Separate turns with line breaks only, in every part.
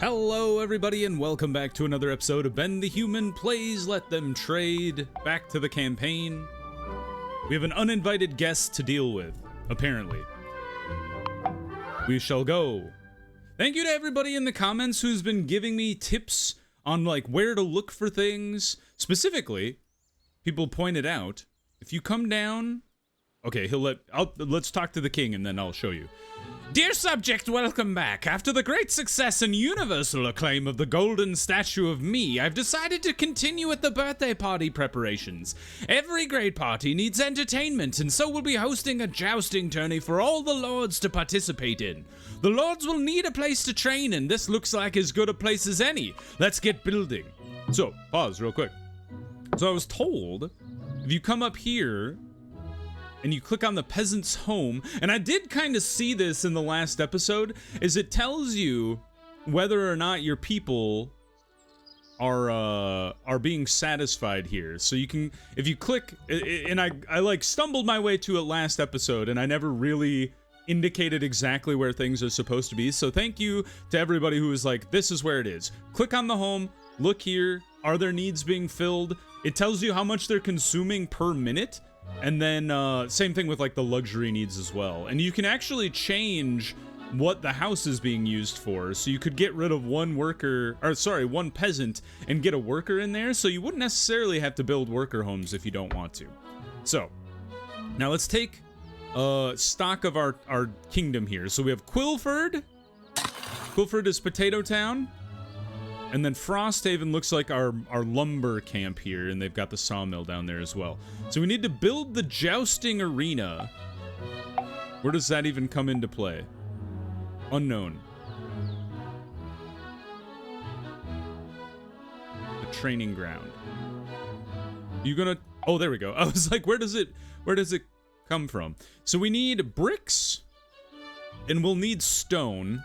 Hello everybody and welcome back to another episode of Ben the Human Plays Let Them Trade. Back to the campaign. We have an uninvited guest to deal with, apparently. We shall go. Thank you to everybody in the comments who's been giving me tips on like where to look for things. Specifically, people pointed out, if you come down... Okay, let's talk to the king and then I'll show you. Dear subject, welcome back. After the great success and universal acclaim of the golden statue of me, I've decided to continue with the birthday party preparations. Every great party needs entertainment, and so we'll be hosting a jousting tourney for all the lords to participate in. The lords will need a place to train, and this looks like as good a place as any. Let's get building. So, pause real quick. So I was told, if you come up here and you click on the peasant's home, and I did kind of see this in the last episode, is it tells you whether or not your people are being satisfied here. So you can, if you click, and I like stumbled my way to it last episode, and I never really indicated exactly where things are supposed to be. So thank you to everybody who was like, this is where it is. Click on the home, look here, are their needs being filled? It tells you how much they're consuming per minute. And then, same thing with, like, the luxury needs as well. And you can actually change what the house is being used for. So you could get rid of one peasant and get a worker in there. So you wouldn't necessarily have to build worker homes if you don't want to. So, now let's take stock of our kingdom here. So we have Quilford. Quilford is Potato Town. And then Frosthaven looks like our lumber camp here, and they've got the sawmill down there as well. So we need to build the jousting arena. Where does that even come into play? Unknown. The training ground. You gonna... Oh, there we go. I was like, where does it come from? So we need bricks, and we'll need stone.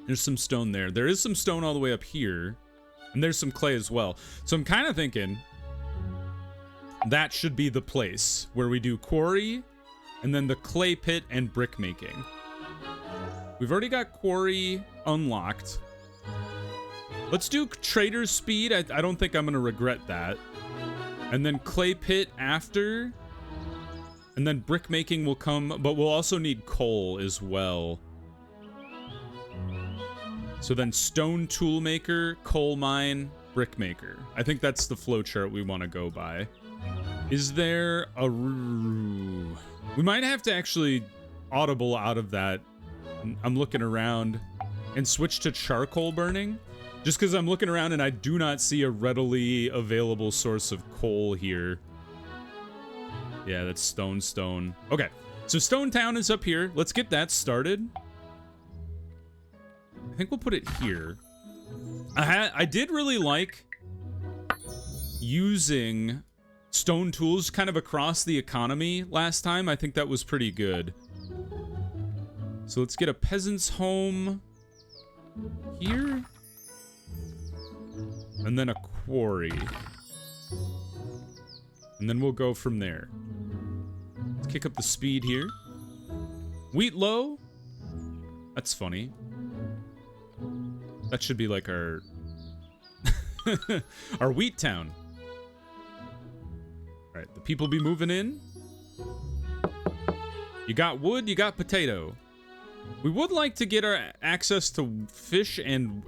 There's some stone there. There is some stone all the way up here. And there's some clay as well. So I'm kind of thinking that should be the place where we do quarry and then the clay pit and brick making. We've already got quarry unlocked. Let's do trader's speed. I don't think I'm going to regret that. And then clay pit after. And then brick making will come, but we'll also need coal as well. So then stone tool maker, coal mine, brick maker. I think that's the flow chart we want to go by. Is there a... We might have to actually audible out of that. I'm looking around and switch to charcoal burning. Just because I'm looking around and I do not see a readily available source of coal here. Yeah, that's stone. Okay, so Stone Town is up here. Let's get that started. I think we'll put it here. I did really like using stone tools kind of across the economy last time. I think that was pretty good. So let's get a peasant's home here. And then a quarry. And then we'll go from there. Let's kick up the speed here. Wheat low. That's funny. That should be like our our wheat town. All right, the people be moving in. You got wood, you got potato. We would like to get our access to fish and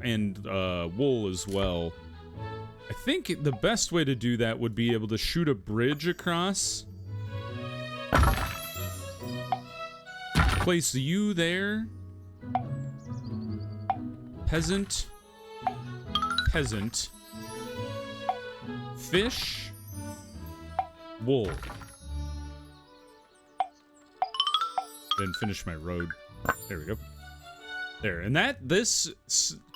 wool as well. I think the best way to do that would be able to shoot a bridge across. Place you there. Peasant, fish, wool. Then finish my road. There we go. There, and this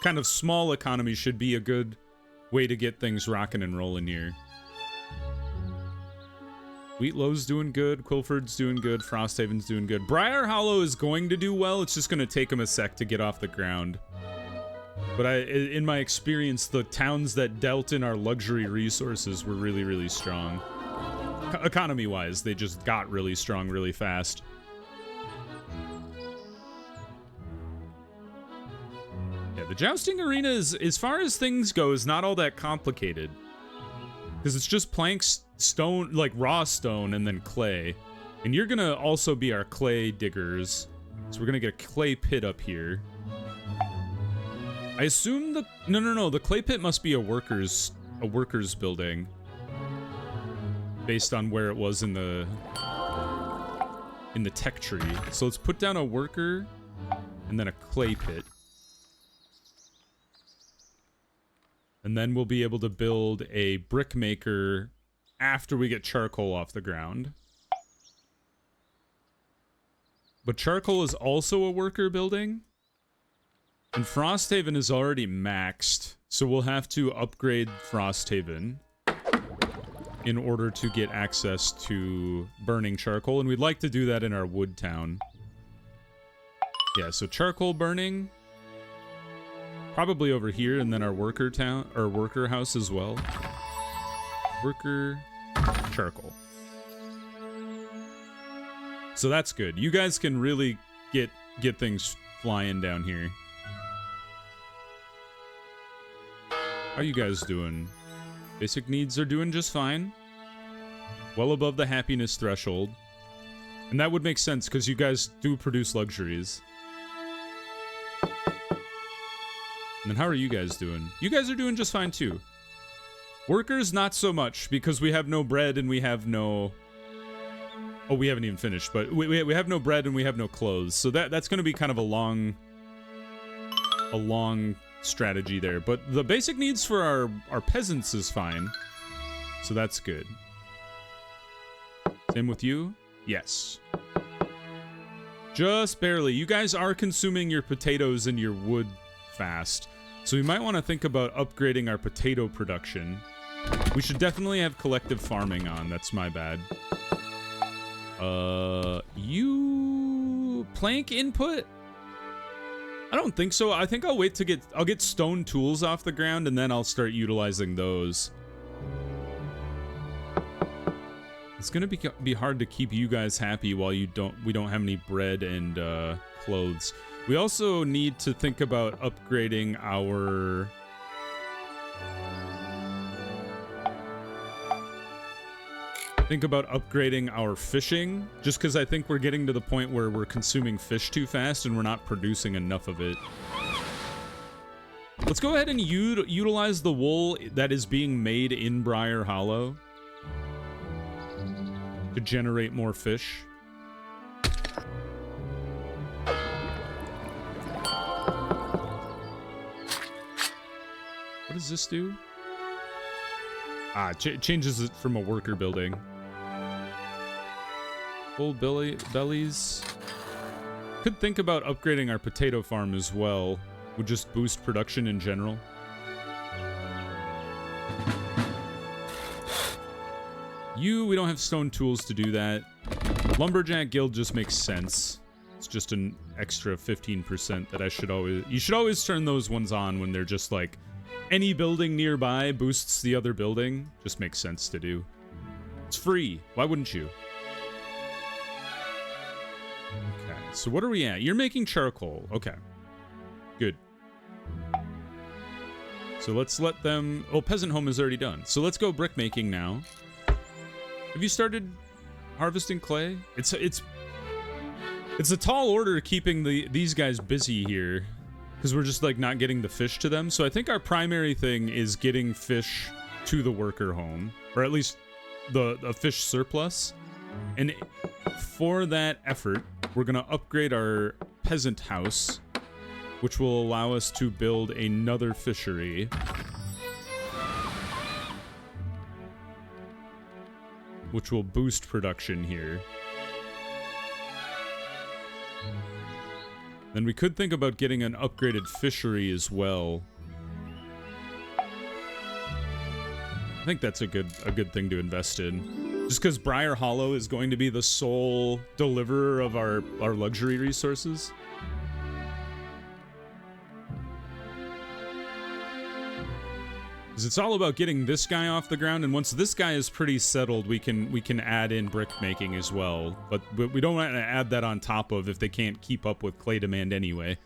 kind of small economy should be a good way to get things rocking and rolling here. Wheatlow's doing good, Quilford's doing good, Frosthaven's doing good. Briar Hollow is going to do well, it's just going to take them a sec to get off the ground. But in my experience, the towns that dealt in our luxury resources were really, really strong. Economy-wise, they just got really strong really fast. Yeah, the jousting arena is, as far as things go, is not all that complicated. Because it's just planks, stone, like raw stone, and then clay. And you're gonna also be our clay diggers. So we're gonna get a clay pit up here. I assume the... No. The clay pit must be a worker's building. Based on where it was in the tech tree. So let's put down a worker and then a clay pit. And then we'll be able to build a brick maker after we get charcoal off the ground. But charcoal is also a worker building. And Frosthaven is already maxed. So we'll have to upgrade Frosthaven in order to get access to burning charcoal. And we'd like to do that in our wood town. Yeah, so charcoal burning. Probably over here, and then our worker town, or worker house as well. Worker, charcoal. So that's good. You guys can really get things flying down here. How you guys doing? Basic needs are doing just fine. Well above the happiness threshold. And that would make sense, because you guys do produce luxuries. And then how are you guys doing? You guys are doing just fine too. Workers, not so much, because we have no bread and we have no... Oh, we haven't even finished, but we have no bread and we have no clothes. So that's going to be kind of a long strategy there. But the basic needs for our peasants is fine. So that's good. Same with you? Yes. Just barely. You guys are consuming your potatoes and your wood fast. So we might want to think about upgrading our potato production. We should definitely have collective farming on. That's my bad. You plank input? I don't think so. I think I'll wait to I'll get stone tools off the ground and then I'll start utilizing those. It's gonna be hard to keep you guys happy while we don't have any bread and clothes. We also need to think about upgrading our... fishing, just because I think we're getting to the point where we're consuming fish too fast and we're not producing enough of it. Let's go ahead and utilize the wool that is being made in Briar Hollow to generate more fish. What does this do? Ah, changes it from a worker building. Full bellies. Could think about upgrading our potato farm as well. Would just boost production in general. We don't have stone tools to do that. Lumberjack Guild just makes sense. It's just an extra 15% that you should always turn those ones on when they're just like, any building nearby boosts the other building. Just makes sense to do. It's free. Why wouldn't you? Okay, so what are we at? You're making charcoal. Okay. Good. So let's let them... Oh, Peasant Home is already done. So let's go brick making now. Have you started harvesting clay? It's a tall order keeping these guys busy here. Because we're just, like, not getting the fish to them. So I think our primary thing is getting fish to the worker home. Or at least a fish surplus. And for that effort, we're going to upgrade our peasant house. Which will allow us to build another fishery. Which will boost production here. Then we could think about getting an upgraded fishery as well. I think that's a good thing to invest in. Just because Briar Hollow is going to be the sole deliverer of our luxury resources. Because it's all about getting this guy off the ground, and once this guy is pretty settled, we can add in brick making as well. But we don't want to add that on top of if they can't keep up with clay demand anyway.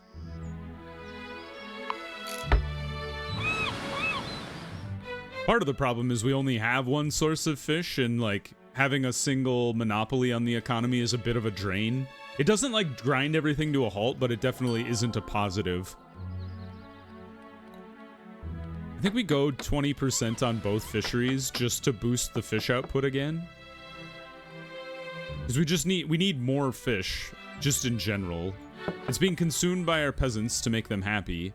Part of the problem is we only have one source of fish, and like having a single monopoly on the economy is a bit of a drain. It doesn't like grind everything to a halt, but it definitely isn't a positive. I think we go 20% on both fisheries just to boost the fish output again. Because we need more fish, just in general. It's being consumed by our peasants to make them happy.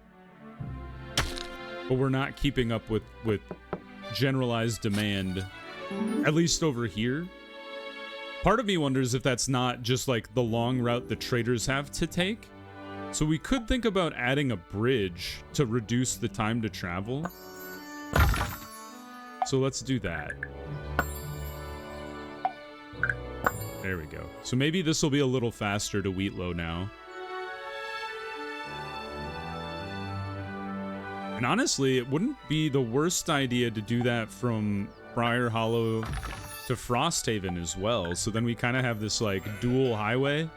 But we're not keeping up with generalized demand, at least over here. Part of me wonders if that's not just like the long route the traders have to take. So we could think about adding a bridge to reduce the time to travel. So let's do that. There we go. So maybe this will be a little faster to Wheatlow now. And honestly, it wouldn't be the worst idea to do that from Briar Hollow to Frosthaven as well. So then we kind of have this like dual highway.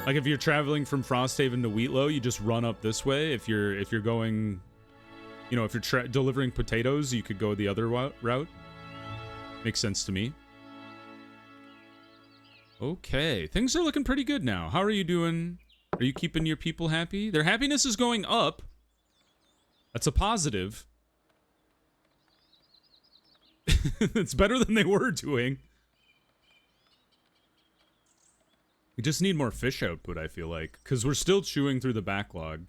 Like if you're traveling from Frosthaven to Wheatlow, you just run up this way. If you're going, you know, if you're delivering potatoes, you could go the other route. Makes sense to me. Okay, things are looking pretty good now. How are you doing? Are you keeping your people happy? Their happiness is going up. That's a positive. It's better than they were doing. We just need more fish output, I feel like, because we're still chewing through the backlog.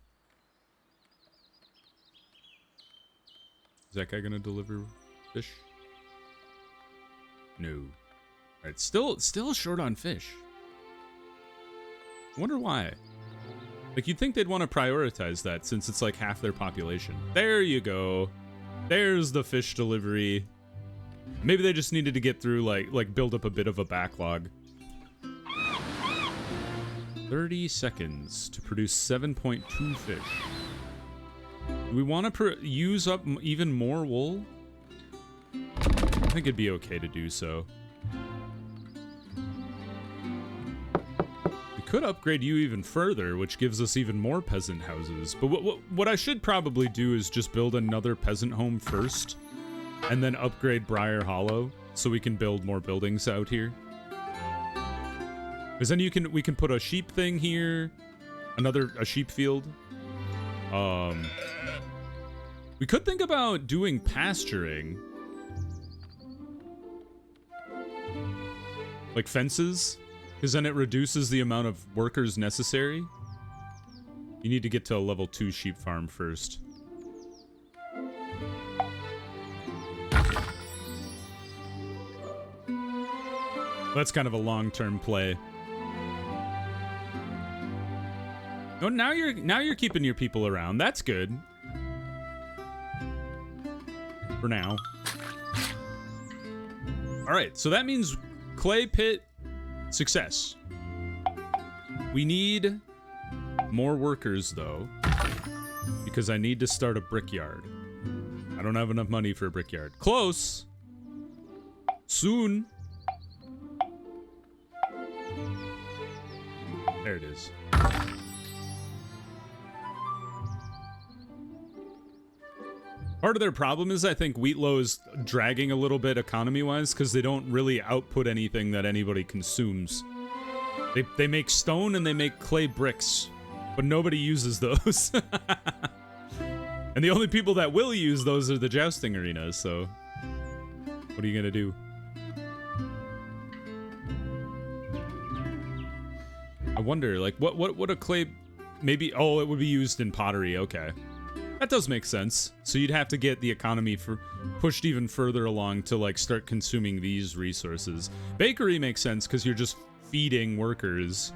Is that guy gonna deliver fish? No. Alright, still short on fish. Wonder why. Like, you'd think they'd want to prioritize that since it's like half their population. There you go. There's the fish delivery. Maybe they just needed to get through, like build up a bit of a backlog. 30 seconds to produce 7.2 fish. Do we want to use up even more wool? I think it'd be okay to do so. Could upgrade you even further, which gives us even more peasant houses. But what I should probably do is just build another peasant home first, and then upgrade Briar Hollow so we can build more buildings out here. Because then we can put a sheep thing here, a sheep field. We could think about doing pasturing, like fences. Because then it reduces the amount of workers necessary. You need to get to a level 2 sheep farm first. That's kind of a long-term play. Oh, now you're keeping your people around. That's good. For now. All right, so that means clay pit. Success. We need more workers, though, because I need to start a brickyard. I don't have enough money for a brickyard. Close. Soon. There it is. Part of their problem is I think Wheatlow is dragging a little bit economy-wise because they don't really output anything that anybody consumes. They make stone and they make clay bricks, but nobody uses those. And the only people that will use those are the jousting arenas, so what are you gonna do? I wonder, like, what would a clay... Maybe... Oh, it would be used in pottery, okay. That does make sense. So you'd have to get the economy pushed even further along to like start consuming these resources. Bakery makes sense because you're just feeding workers.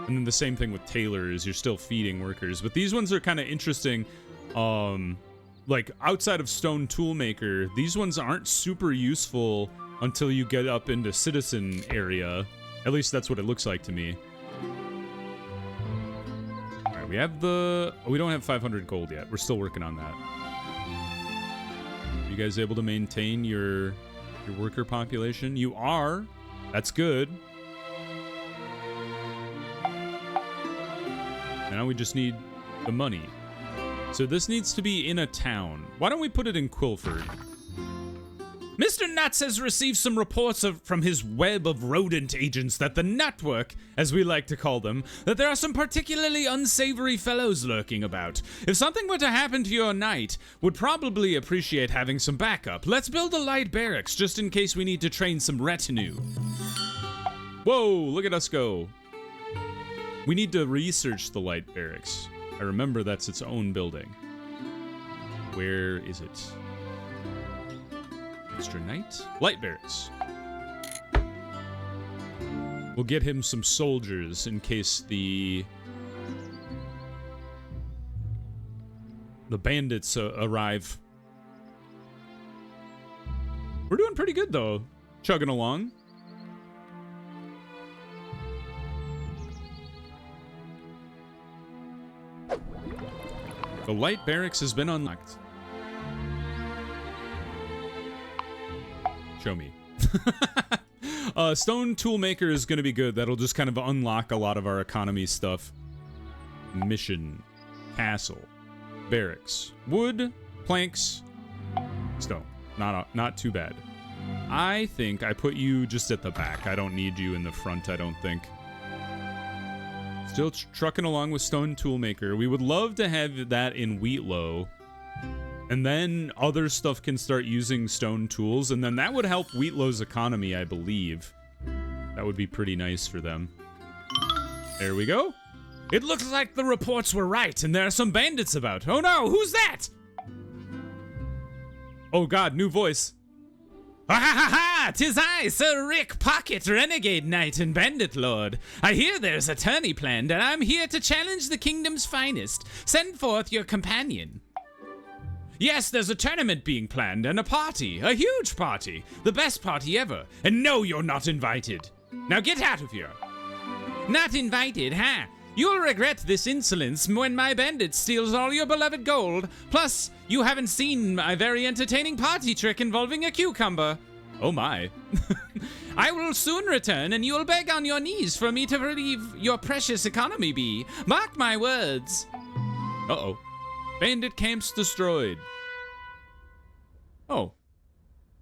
And then the same thing with tailors, you're still feeding workers. But these ones are kind of interesting. Like outside of stone toolmaker, these ones aren't super useful until you get up into citizen area. At least that's what it looks like to me. We have we don't have 500 gold yet. We're still working on that. Are you guys able to maintain your worker population? You are. That's good. Now we just need the money. So this needs to be in a town. Why don't we put it in Quilford? Mr. Nuts has received some reports from his web of rodent agents that the network, as we like to call them, that there are some particularly unsavory fellows lurking about. If something were to happen to your knight, would probably appreciate having some backup. Let's build a light barracks just in case we need to train some retinue. Whoa, look at us go. We need to research the light barracks. I remember that's its own building. Where is it? Mr. Knight? Light barracks. We'll get him some soldiers in case the bandits arrive. We're doing pretty good though. Chugging along. The light barracks has been unlocked. Show me. Stone toolmaker is going to be good. That'll just kind of unlock a lot of our economy stuff. Mission. Castle. Barracks. Wood. Planks. Stone. Not too bad. I think I put you just at the back. I don't need you in the front, I don't think. Still trucking along with stone toolmaker. We would love to have that in Wheatlow. And then other stuff can start using stone tools, and then that would help Wheatlow's economy, I believe. That would be pretty nice for them. There we go. It looks like the reports were right, and there are some bandits about. Oh no, who's that? Oh god, new voice. Ha ha ha! 'Tis I, Sir Rick Pocket, Renegade Knight and Bandit Lord. I hear there's a tourney planned, and I'm here to challenge the kingdom's finest. Send forth your companion. Yes, there's a tournament being planned and a party, a huge party, the best party ever, and no, you're not invited. Now get out of here. Not invited, huh? You'll regret this insolence when my bandit steals all your beloved gold. Plus, you haven't seen my very entertaining party trick involving a cucumber. Oh my. I will soon return and you'll beg on your knees for me to relieve your precious economy be. Mark my words. Uh-oh. Bandit camps destroyed. Oh.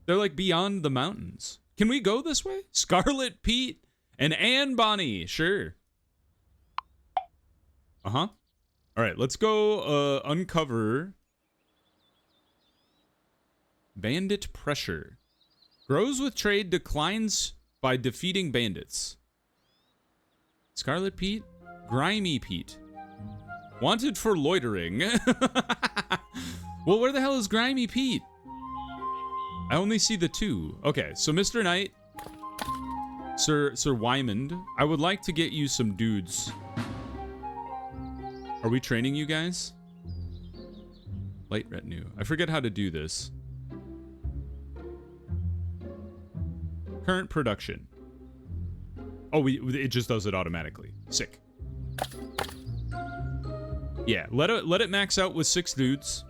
They're like beyond the mountains. Can we go this way? Scarlet Pete and Anne Bonnie. Sure. Uh-huh. All right, let's go uncover bandit pressure. Grows with trade, declines by defeating bandits. Scarlet Pete, Grimy Pete. Wanted for loitering. Well, where the hell is Grimy Pete? I only see the two. Okay, so Mr. Knight, Sir Wymond, I would like to get you some dudes. Are we training you guys? Light retinue. I forget how to do this. Current production. Oh, it just does it automatically. Sick. Yeah, let it max out with 6 dudes.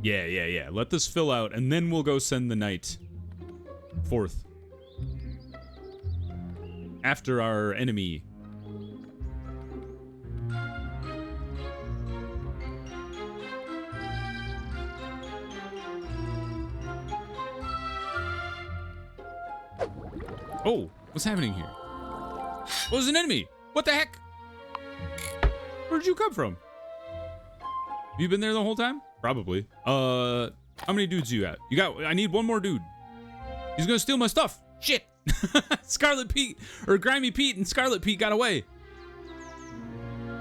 Yeah. Let this fill out, and then we'll go send the knight forth. After our enemy. Oh, what's happening here? Oh, there's an enemy! What the heck? Where'd you come from? Have you been there the whole time? Probably. How many dudes you got? I need one more dude. He's gonna steal my stuff. Shit! Scarlet Pete, or Grimy Pete and Scarlet Pete got away.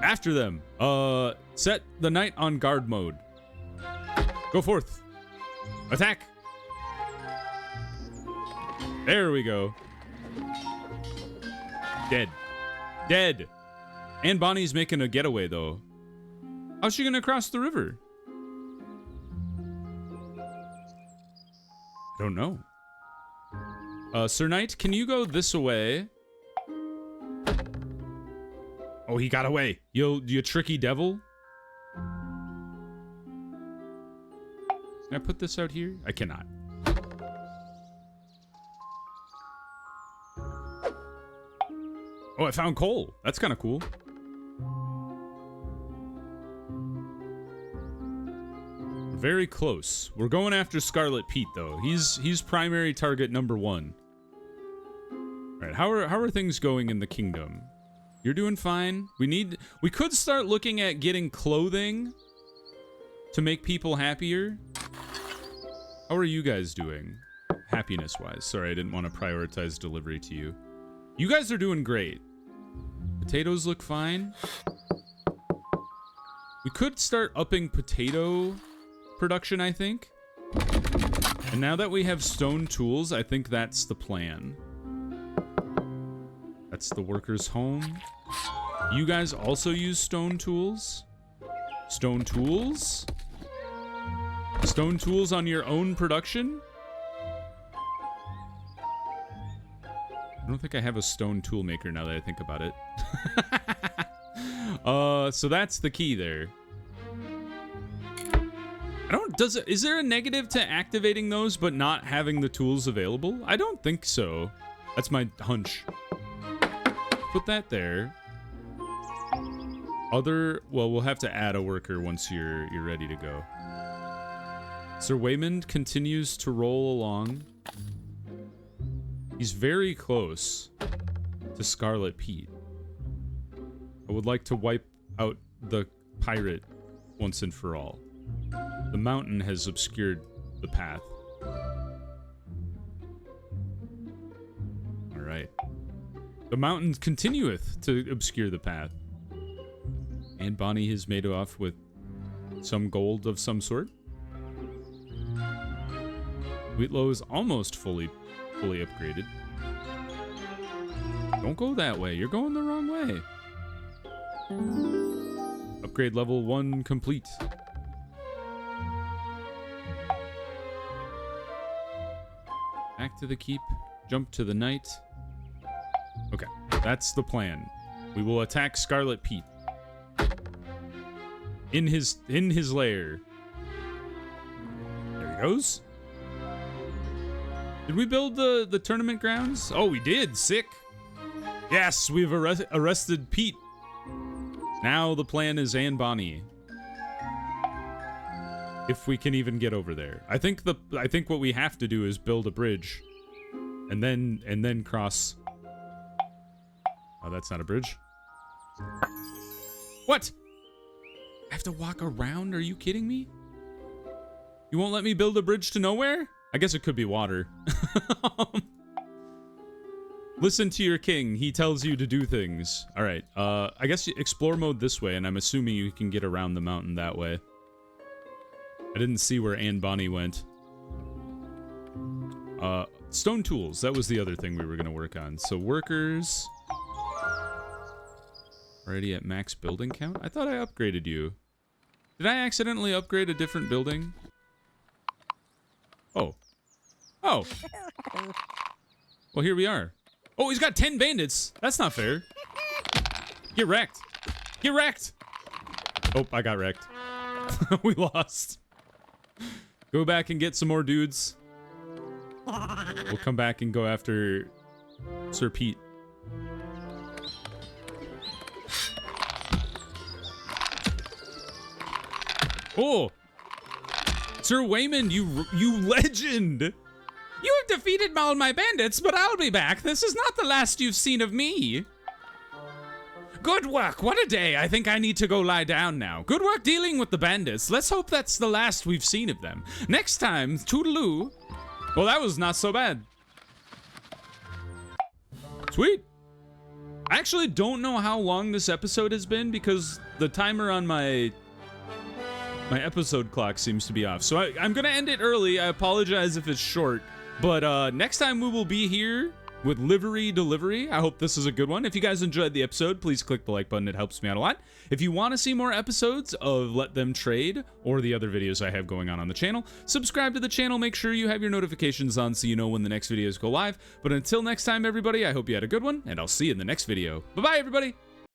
After them. Set the knight on guard mode. Go forth. Attack. There we go. Dead. Anne Bonnie's making a getaway, though. How's she gonna cross the river? Don't know. Sir Knight, can you go this way? Oh, he got away. You tricky devil. Can I put this out here? I cannot. Oh, I found coal. That's kind of cool. very close. We're going after Scarlet Pete, though. He's primary target number 1. All right, how are things going in the kingdom? You're doing fine. We could start looking at getting clothing to make people happier. How are you guys doing? Happiness-wise. Sorry, I didn't want to prioritize delivery to you. You guys are doing great. Potatoes look fine. We could start upping potato production, I think. And now that we have stone tools, I think that's the plan. That's the workers' home. You guys also use stone tools? Stone tools? Stone tools on your own production? I don't think I have a stone tool maker now that I think about it. So that's the key there. Is there a negative to activating those but not having the tools available? I don't think so. That's my hunch. Put that there. Well, we'll have to add a worker once you're ready to go. Sir Waymond continues to roll along. He's very close to Scarlet Pete. I would like to wipe out the pirate once and for all. The mountain has obscured the path. All right. The mountain continueth to obscure the path. And Bonnie has made off with some gold of some sort. Wheatlow is almost fully upgraded. Don't go that way. You're going the wrong way. Upgrade level 1 complete. Back to the keep. Jump to the knight. Okay, that's the plan. We will attack Scarlet Pete. In his lair. There he goes. Did we build the tournament grounds? Oh, we did. Sick. Yes, we've arrested Pete. Now the plan is Anne Bonnie. If we can even get over there. I think what we have to do is build a bridge. And then cross. Oh, that's not a bridge. What? I have to walk around? Are you kidding me? You won't let me build a bridge to nowhere? I guess it could be water. Listen to your king. He tells you to do things. All right. I guess explore mode this way, and I'm assuming you can get around the mountain that way. I didn't see where Anne Bonnie went. Stone tools. That was the other thing we were going to work on. So workers. Already at max building count? I thought I upgraded you. Did I accidentally upgrade a different building? Oh. Oh. Well, here we are. Oh, he's got 10 bandits. That's not fair. Get wrecked. Get wrecked. Oh, I got wrecked. We lost. Go back and get some more dudes. We'll come back and go after Sir Pete. Oh! Sir Waymond, you legend! You have defeated all my bandits, but I'll be back. This is not the last you've seen of me. Good work. What a day. I think I need to go lie down now. Good work dealing with the bandits. Let's hope that's the last we've seen of them. Next time, toodaloo. Well, that was not so bad. Sweet. I actually don't know how long this episode has been because the timer on my episode clock seems to be off. So I'm going to end it early. I apologize if it's short. But next time we will be here with livery delivery. I hope this is a good one. If you guys enjoyed the episode, please click the like button. It helps me out a lot. If you want to see more episodes of Let Them Trade or the other videos I have going on the channel, subscribe to the channel. Make sure you have your notifications on so you know when the next videos go live. But until next time, everybody, I hope you had a good one, and I'll see you in the next video. Bye-bye, everybody.